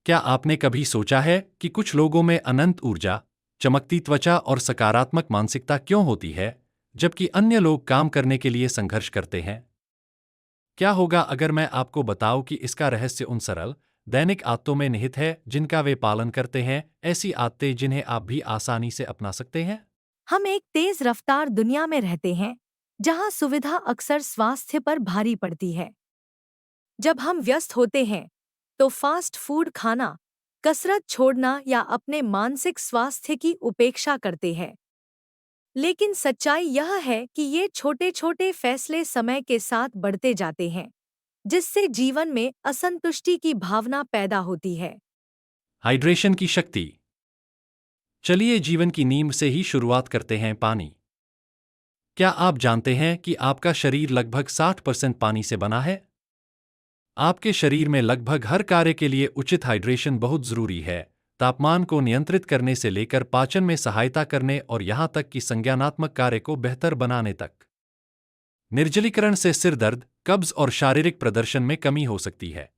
क्या आपने कभी सोचा है कि कुछ लोगों में अनंत ऊर्जा, चमकती त्वचा और सकारात्मक मानसिकता क्यों होती है, जबकि अन्य लोग काम करने के लिए संघर्ष करते हैं? क्या होगा अगर मैं आपको बताऊं कि इसका रहस्य उन सरल, दैनिक आदतों में निहित है जिनका वे पालन करते हैं, ऐसी आदतें जिन्हें आप भी आसानी से अपना सकते हैं? हम एक तेज रफ्तार दुनिया में रहते हैं, जहां सुविधा अक्सर स्वास्थ्य पर भारी पड़ती है। जब हम व्यस्त होते हैं, तो फास्ट फूड खाना, कसरत छोड़ना या अपने मानसिक स्वास्थ्य की उपेक्षा करते हैं। लेकिन सच्चाई यह है कि ये छोटे-छोटे फैसले समय के साथ बढ़ते जाते हैं, जिससे जीवन में असंतुष्टि की भावना पैदा होती है। हाइड्रेशन की शक्ति। चलिए जीवन की नींव से ही शुरुआत करते हैं। पानी। क्या आप जानते हैं कि आपका शरीर लगभग 60% पानी से बना है? आपके शरीर में लगभग हर कार्य के लिए उचित हाइड्रेशन बहुत जरूरी है, तापमान को नियंत्रित करने से लेकर पाचन में सहायता करने और यहां तक कि संज्ञानात्मक कार्य को बेहतर बनाने तक। निर्जलीकरण से सिर दर्द, कब्ज और शारीरिक प्रदर्शन में कमी हो सकती है।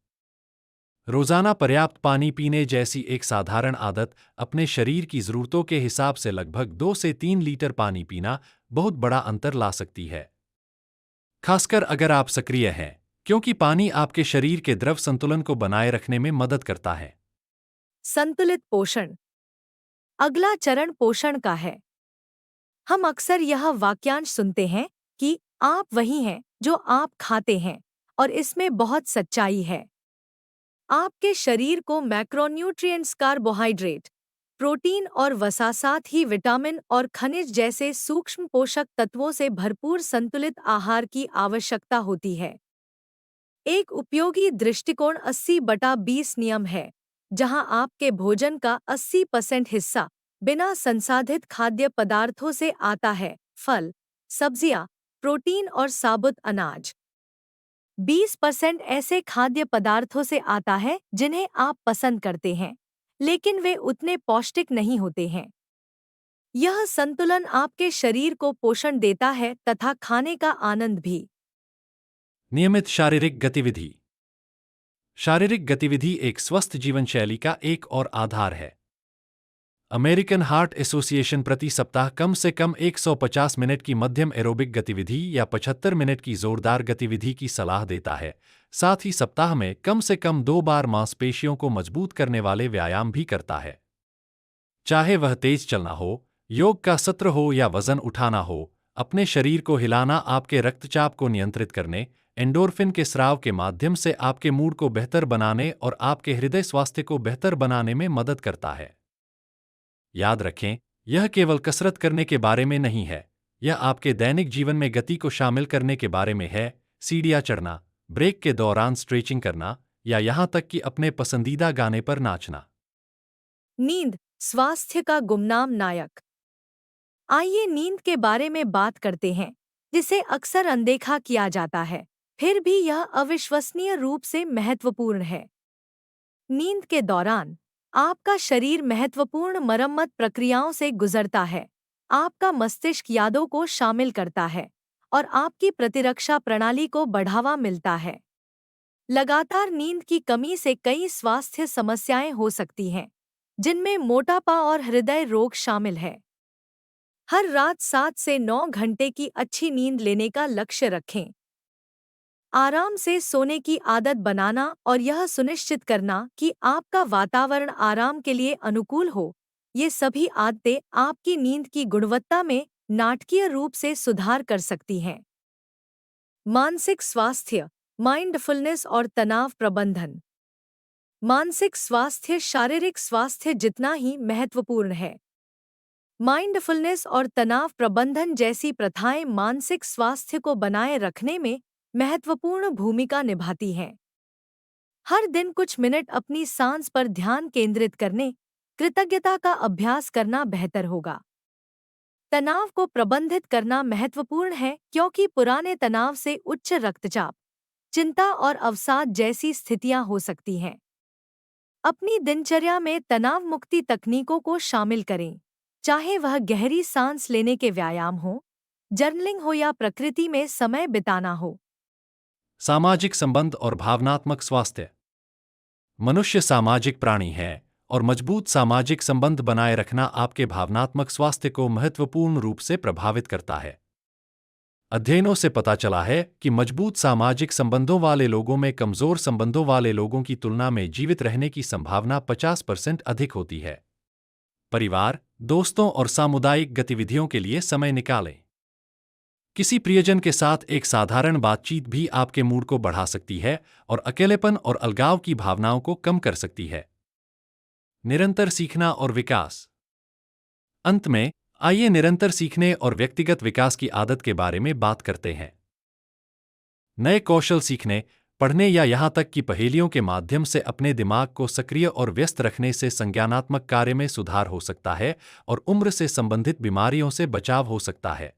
रोजाना पर्याप्त पानी पीने जैसी एक साधारण आदत, अपने शरीर की जरूरतों के हिसाब से लगभग 2 से 3 लीटर पानी पीना, बहुत बड़ा अंतर ला सकती है। खासकर अगर आप सक्रिय हैं, क्योंकि पानी आपके शरीर के द्रव संतुलन को बनाए रखने में मदद करता है। संतुलित पोषण। अगला चरण पोषण का है। हम अक्सर यह वाक्यांश सुनते हैं कि आप वही हैं जो आप खाते हैं, और इसमें बहुत सच्चाई है। आपके शरीर को मैक्रोन्यूट्रिएंट्स, कार्बोहाइड्रेट, प्रोटीन और वसा, साथ ही विटामिन और खनिज जैसे सूक्ष्म पोषक तत्वों से भरपूर संतुलित आहार की आवश्यकता होती है। एक उपयोगी दृष्टिकोण 80/20 नियम है, जहां आपके भोजन का 80% हिस्सा बिना संसाधित खाद्य पदार्थों से आता है: फल, सब्जियां, प्रोटीन और साबुत अनाज। 20% ऐसे खाद्य पदार्थों से आता है जिन्हें आप पसंद करते हैं, लेकिन वे उतने पौष्टिक नहीं होते हैं। यह संतुलन आपके शरीर को पोषण देता है तथा खाने का आनंद भी। नियमित शारीरिक गतिविधि। शारीरिक गतिविधि एक स्वस्थ जीवन शैली का एक और आधार है। अमेरिकन हार्ट एसोसिएशन प्रति सप्ताह कम से कम 150 मिनट की मध्यम एरोबिक गतिविधि या 75 मिनट की जोरदार गतिविधि की सलाह देता है। साथ ही सप्ताह में कम से कम 2 बार मांसपेशियों को मजबूत करने वाले व्यायाम भी करता है। चाहे वह तेज चलना हो, योग का सत्र हो या वजन उठाना हो, अपने शरीर को हिलाना आपके रक्तचाप को नियंत्रित करने, एंडोर्फिन के स्राव के माध्यम से आपके मूड को बेहतर बनाने और आपके हृदय स्वास्थ्य को बेहतर बनाने में मदद करता है। याद रखें, यह केवल कसरत करने के बारे में नहीं है, यह आपके दैनिक जीवन में गति को शामिल करने के बारे में है। सीढ़ियाँ चढ़ना, ब्रेक के दौरान स्ट्रेचिंग करना या यहाँ तक कि अपने पसंदीदा गाने पर नाचना। नींद, स्वास्थ्य का गुमनाम नायक। आइए नींद के बारे में बात करते हैं, जिसे अक्सर अनदेखा किया जाता है, फिर भी यह अविश्वसनीय रूप से महत्वपूर्ण है। नींद के दौरान आपका शरीर महत्वपूर्ण मरम्मत प्रक्रियाओं से गुजरता है। आपका मस्तिष्क यादों को शामिल करता है और आपकी प्रतिरक्षा प्रणाली को बढ़ावा मिलता है। लगातार नींद की कमी से कई स्वास्थ्य समस्याएं हो सकती हैं, जिनमें मोटापा और हृदय रोग शामिल है। हर रात 7 से 9 घंटे की अच्छी नींद लेने का लक्ष्य रखें। आराम से सोने की आदत बनाना और यह सुनिश्चित करना कि आपका वातावरण आराम के लिए अनुकूल हो, ये सभी आदतें आपकी नींद की गुणवत्ता में नाटकीय रूप से सुधार कर सकती हैं। मानसिक स्वास्थ्य, माइंडफुलनेस और तनाव प्रबंधन। मानसिक स्वास्थ्य शारीरिक स्वास्थ्य जितना ही महत्वपूर्ण है। माइंडफुलनेस और तनाव प्रबंधन जैसी प्रथाएं मानसिक स्वास्थ्य को बनाए रखने में महत्वपूर्ण भूमिका निभाती हैं। हर दिन कुछ मिनट अपनी सांस पर ध्यान केंद्रित करने, कृतज्ञता का अभ्यास करना बेहतर होगा। तनाव को प्रबंधित करना महत्वपूर्ण है, क्योंकि पुराने तनाव से उच्च रक्तचाप, चिंता और अवसाद जैसी स्थितियां हो सकती हैं। अपनी दिनचर्या में तनाव मुक्ति तकनीकों को शामिल करें, चाहे वह गहरी सांस लेने के व्यायाम हो, जर्नलिंग हो या प्रकृति में समय बिताना हो। सामाजिक संबंध और भावनात्मक स्वास्थ्य। मनुष्य सामाजिक प्राणी है और मजबूत सामाजिक संबंध बनाए रखना आपके भावनात्मक स्वास्थ्य को महत्वपूर्ण रूप से प्रभावित करता है। अध्ययनों से पता चला है कि मजबूत सामाजिक संबंधों वाले लोगों में कमजोर संबंधों वाले लोगों की तुलना में जीवित रहने की संभावना 50% अधिक होती है। परिवार, दोस्तों और सामुदायिक गतिविधियों के लिए समय निकालें। किसी प्रियजन के साथ एक साधारण बातचीत भी आपके मूड को बढ़ा सकती है और अकेलेपन और अलगाव की भावनाओं को कम कर सकती है। निरंतर सीखना और विकास। अंत में, आइए निरंतर सीखने और व्यक्तिगत विकास की आदत के बारे में बात करते हैं। नए कौशल सीखने, पढ़ने या यहां तक कि पहेलियों के माध्यम से अपने दिमाग को सक्रिय और व्यस्त रखने से संज्ञानात्मक कार्य में सुधार हो सकता है और उम्र से संबंधित बीमारियों से बचाव हो सकता है।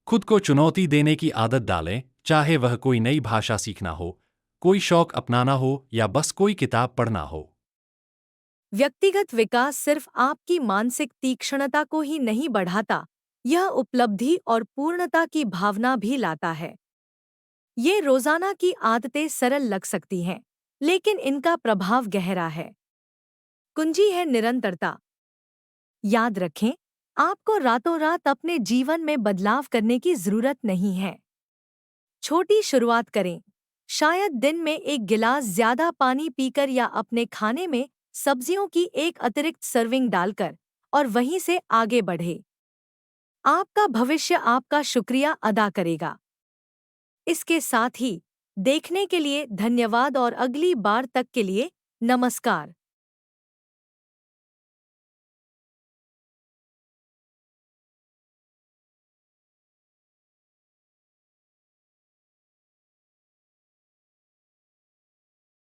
खुद को चुनौती देने की आदत डालें, चाहे वह कोई नई भाषा सीखना हो, कोई शौक अपनाना हो या बस कोई किताब पढ़ना हो। व्यक्तिगत विकास सिर्फ आपकी मानसिक तीक्ष्णता को ही नहीं बढ़ाता, यह उपलब्धि और पूर्णता की भावना भी लाता है। ये रोजाना की आदतें सरल लग सकती हैं, लेकिन इनका प्रभाव गहरा है। कुंजी है निरंतरता। याद रखें, आपको रातों रात अपने जीवन में बदलाव करने की जरूरत नहीं है। छोटी शुरुआत करें। शायद दिन में एक गिलास ज्यादा पानी पीकर या अपने खाने में सब्जियों की एक अतिरिक्त सर्विंग डालकर, और वहीं से आगे बढ़े। आपका भविष्य आपका शुक्रिया अदा करेगा। इसके साथ ही देखने के लिए धन्यवाद और अगली बार तक के लिए नमस्कार।